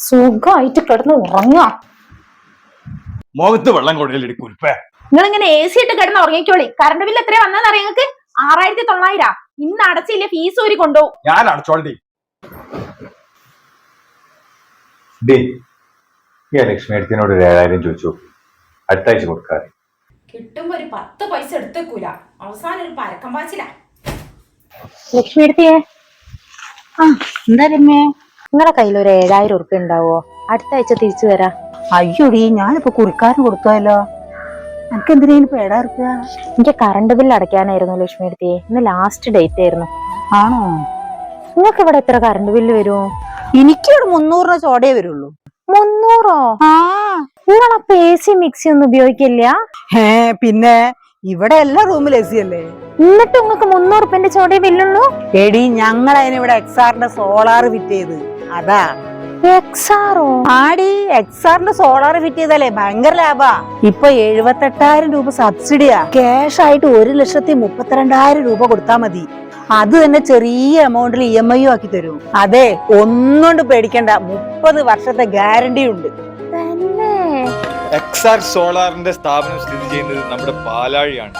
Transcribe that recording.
സുഖമായിട്ട് കിടന്ന് ഉറങ്ങാ. മുഖത്ത് വെള്ളം കൊടയിലെടുക്കും. നിങ്ങൾ ഇങ്ങനെ AC ഇട്ട് കിടന്ന് ഉറങ്ങിക്കോളി. കറണ്ട് ബില്ല് എത്രയാ വന്നതെന്ന് അറിയാം നിങ്ങൾക്ക്? 6900. ഇന്ന് അടച്ചില്ല, ഫീസ് ഊരി കൊണ്ടുപോകും. ഞാൻ അടച്ചോളി. ലക്ഷ്മി അടുത്തിനോട് 7000 ചോദിച്ചു, അടുത്ത ആഴ്ച കൊടുക്കാറ്. കിട്ടുമ്പോ ഒരു 10 പൈസ എടുത്തേക്കൂല, അവസാനം ഒരു പരക്കം പാച്ചില. ലക്ഷ്മി എടുത്തിയേ. എന്താ രമ്യ, നിങ്ങളുടെ കയ്യിൽ ഒരു 7000 ഉറുപ്പ്യ ഉണ്ടാവോ? അടുത്ത ആഴ്ച തിരിച്ചു തരാം. അയ്യോടി ഞാനിപ്പോ കുറിക്കാരന് കൊടുക്കാമല്ലോ. എനിക്ക് എന്തിനേലും പേടാർക്കുക? എനിക്ക് കറണ്ട് ബില്ല് അടയ്ക്കാനായിരുന്നു ലക്ഷ്മി എടുത്തിയെ. ഇന്ന് ലാസ്റ്റ് ഡേറ്റ് ആയിരുന്നു. ആണോ? നിങ്ങൾക്ക് ഇവിടെ എത്ര കറണ്ട് ബില്ല് വരും? എനിക്കിവിടെ 300 ചോടേ വരുള്ളൂ. 300? ആ, നിങ്ങളപ്പോ AC മിക്സി ഒന്നും ഉപയോഗിക്കില്ല? പിന്നെ ഇവിടെ എല്ലാ റൂമിൽ AC അല്ലേ. എന്നിട്ട് നിങ്ങൾക്ക് 300 ഉറുപ്പ്യന്റെ ചോടേ ബില്ലുള്ളൂ? എടി ഞങ്ങൾ അതിനിവിടെ എക്സാറിന്റെ സോളാർ ഫിറ്റ് ചെയ്ത്, അതാ. എക്സാറോ? ആടി, എക്സാറിന്റെ സോളാർ ഫിറ്റ് ചെയ്താലേ ഭയങ്കര ലാഭാ. ഇപ്പൊ 78,000 രൂപ സബ്സിഡിയാ. ക്യാഷ് ആയിട്ട് 1,32,000 രൂപ കൊടുത്താൽ മതി. അത് തന്നെ ചെറിയ എമൗണ്ടിൽ EMI ആക്കി തരും. അതെ, ഒന്നുകൊണ്ട് പേടിക്കണ്ട, 30 വർഷത്തെ ഗ്യാരണ്ടി ഉണ്ട്. തന്നെ? എക്സാർ സോളാറിന്റെ സ്ഥാപനം സ്ഥിതി ചെയ്യുന്നത് നമ്മുടെ പാലാഴിയാണ്.